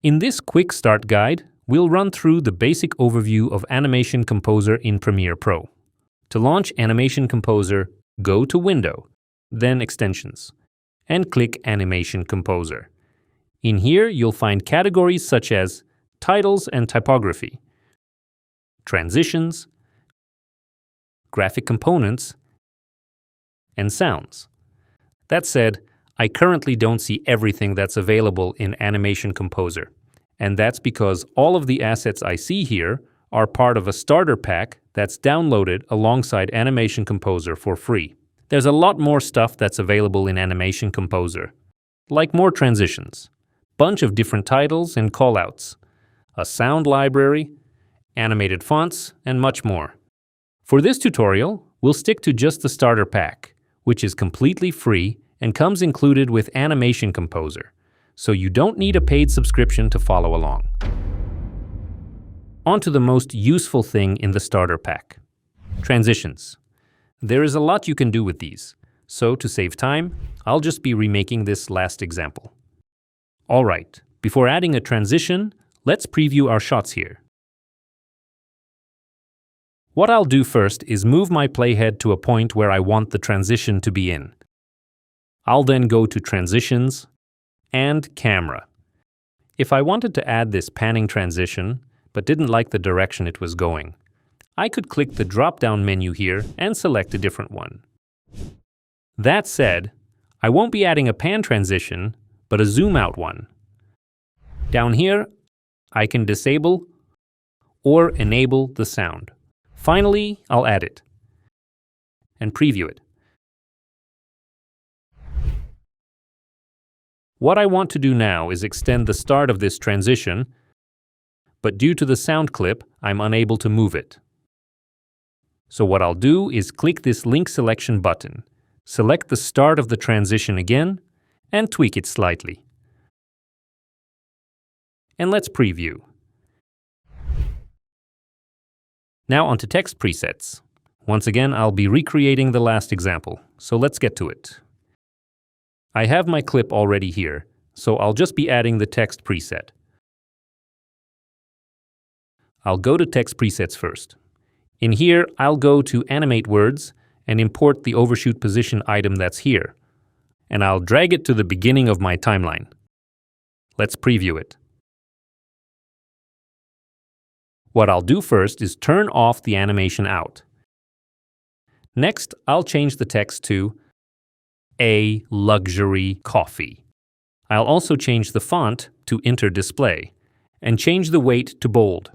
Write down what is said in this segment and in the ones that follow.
In this quick start guide, we'll run through the basic overview of Animation Composer in Premiere Pro. To launch Animation Composer, go to Window, then Extensions, and click Animation Composer. In here, you'll find categories such as Titles and Typography, Transitions, Graphic Components, and Sounds. That said, I currently don't see everything that's available in Animation Composer, and that's because all of the assets I see here are part of a starter pack that's downloaded alongside Animation Composer for free. There's a lot more stuff that's available in Animation Composer, like more transitions, bunch of different titles and callouts, a sound library, animated fonts, and much more. For this tutorial, we'll stick to just the starter pack, which is completely free and comes included with Animation Composer, so you don't need a paid subscription to follow along. On to the most useful thing in the starter pack, transitions. There is a lot you can do with these, so to save time, I'll just be remaking this last example. Alright, before adding a transition, let's preview our shots here. What I'll do first is move my playhead to a point where I want the transition to be in. I'll then go to Transitions and Camera. If I wanted to add this panning transition, but didn't like the direction it was going, I could click the drop-down menu here and select a different one. That said, I won't be adding a pan transition, but a zoom-out one. Down here, I can disable or enable the sound. Finally, I'll add it and preview it. What I want to do now is extend the start of this transition, but due to the sound clip, I'm unable to move it. So what I'll do is click this link selection button, select the start of the transition again, and tweak it slightly. And let's preview. Now onto text presets. Once again, I'll be recreating the last example, so let's get to it. I have my clip already here, so I'll just be adding the text preset. I'll go to text presets first. In here, I'll go to Animate Words and import the overshoot position item that's here, and I'll drag it to the beginning of my timeline. Let's preview it. What I'll do first is turn off the animation out. Next, I'll change the text to "A luxury coffee." I'll also change the font to Inter Display and change the weight to bold.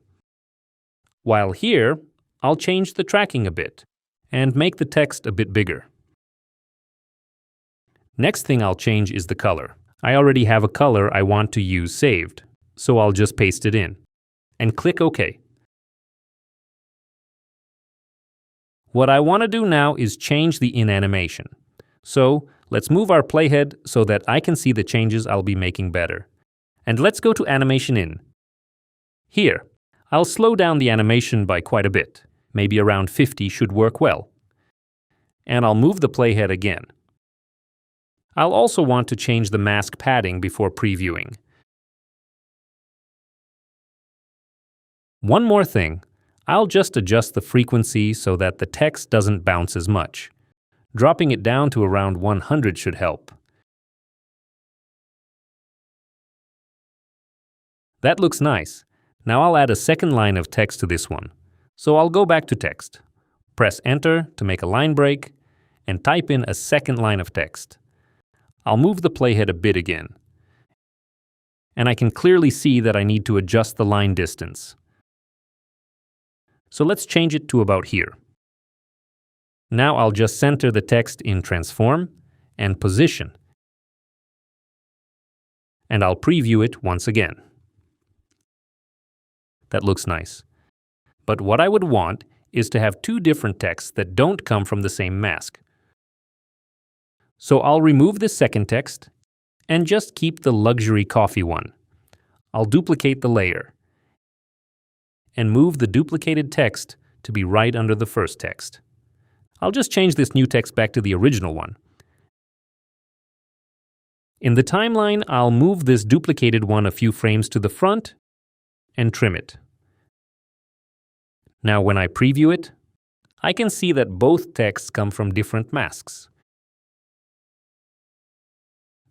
While here, I'll change the tracking a bit and make the text a bit bigger. Next thing I'll change is the color. I already have a color I want to use saved, so I'll just paste it in and click OK. What I want to do now is change the in animation. So let's move our playhead so that I can see the changes I'll be making better. And let's go to Animation In. Here, I'll slow down the animation by quite a bit. Maybe around 50 should work well. And I'll move the playhead again. I'll also want to change the mask padding before previewing. One more thing, I'll just adjust the frequency so that the text doesn't bounce as much. Dropping it down to around 100 should help. That looks nice. Now I'll add a second line of text to this one. So I'll go back to text, press Enter to make a line break, and type in a second line of text. I'll move the playhead a bit again. And I can clearly see that I need to adjust the line distance. So let's change it to about here. Now I'll just center the text in Transform and Position. And I'll preview it once again. That looks nice. But what I would want is to have two different texts that don't come from the same mask. So I'll remove this second text and just keep the luxury coffee one. I'll duplicate the layer and move the duplicated text to be right under the first text. I'll just change this new text back to the original one. In the timeline, I'll move this duplicated one a few frames to the front and trim it. Now when I preview it, I can see that both texts come from different masks.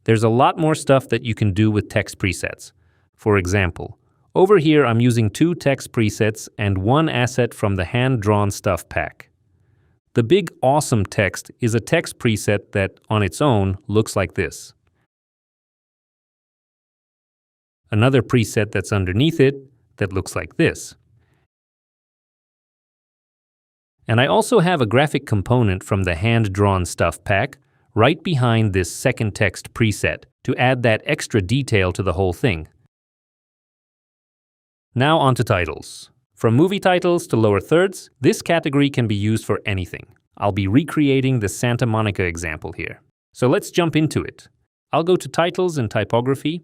There's a lot more stuff that you can do with text presets. For example, over here I'm using 2 text presets and 1 asset from the hand-drawn stuff pack. The big awesome text is a text preset that, on its own, looks like this. Another preset that's underneath it that looks like this. And I also have a graphic component from the hand-drawn stuff pack right behind this second text preset to add that extra detail to the whole thing. Now onto titles. From movie titles to lower thirds, this category can be used for anything. I'll be recreating the Santa Monica example here. So let's jump into it. I'll go to Titles and Typography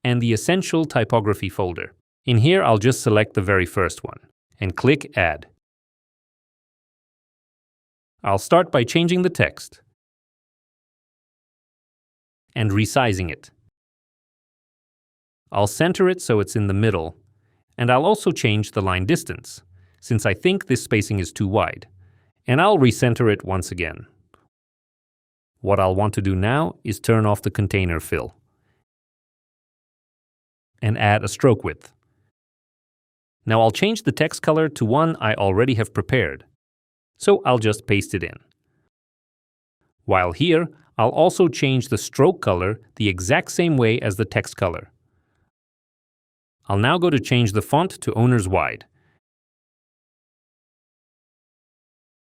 and the Essential Typography folder. In here, I'll just select the very first one and click Add. I'll start by changing the text and resizing it. I'll center it so it's in the middle, and I'll also change the line distance, since I think this spacing is too wide, and I'll recenter it once again. What I'll want to do now is turn off the container fill and add a stroke width. Now I'll change the text color to one I already have prepared, so I'll just paste it in. While here, I'll also change the stroke color the exact same way as the text color. I'll now go to change the font to Owner's Wide.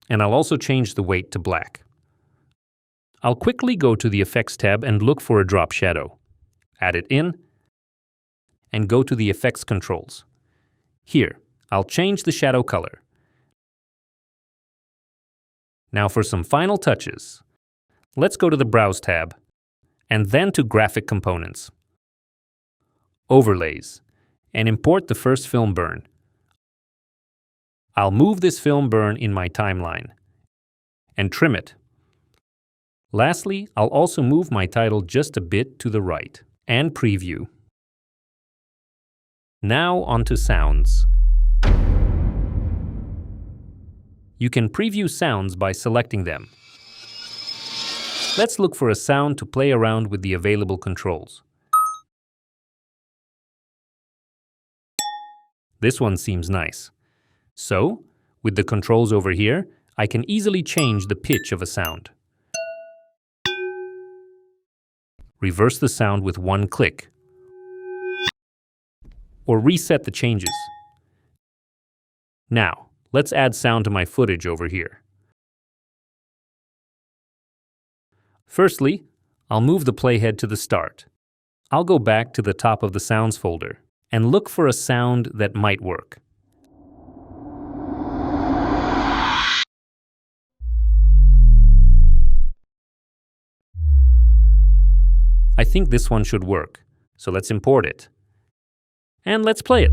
And I'll also change the weight to black. I'll quickly go to the Effects tab and look for a drop shadow. Add it in, and go to the Effects controls. Here, I'll change the shadow color. Now for some final touches. Let's go to the Browse tab, and then to Graphic Components, Overlays, and import the first film burn. I'll move this film burn in my timeline and trim it. Lastly, I'll also move my title just a bit to the right and preview. Now onto sounds. You can preview sounds by selecting them. Let's look for a sound to play around with the available controls. This one seems nice. So, with the controls over here, I can easily change the pitch of a sound. Reverse the sound with one click. Or reset the changes. Now, let's add sound to my footage over here. Firstly, I'll move the playhead to the start. I'll go back to the top of the Sounds folder and look for a sound that might work. I think this one should work, so let's import it. And let's play it.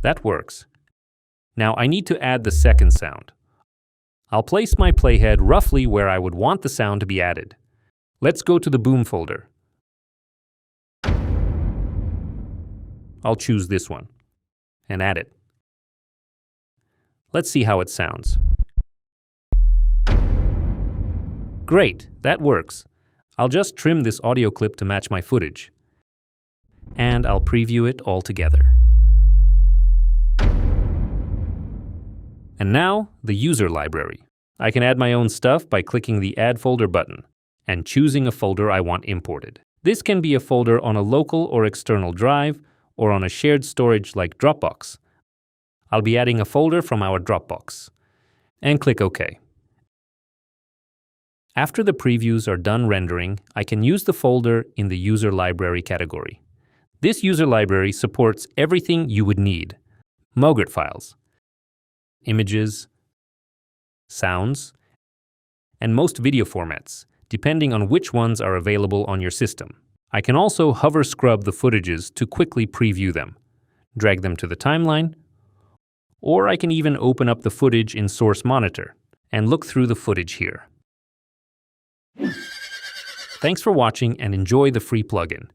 That works. Now I need to add the second sound. I'll place my playhead roughly where I would want the sound to be added. Let's go to the Boom folder. I'll choose this one and add it. Let's see how it sounds. Great, that works. I'll just trim this audio clip to match my footage. And I'll preview it all together. And now, the user library. I can add my own stuff by clicking the Add Folder button and choosing a folder I want imported. This can be a folder on a local or external drive or on a shared storage like Dropbox. I'll be adding a folder from our Dropbox. And click OK. After the previews are done rendering, I can use the folder in the User Library category. This user library supports everything you would need: MOGRT files, images, sounds, and most video formats, depending on which ones are available on your system. I can also hover scrub the footages to quickly preview them, drag them to the timeline, or I can even open up the footage in Source Monitor and look through the footage here. Thanks for watching and enjoy the free plugin.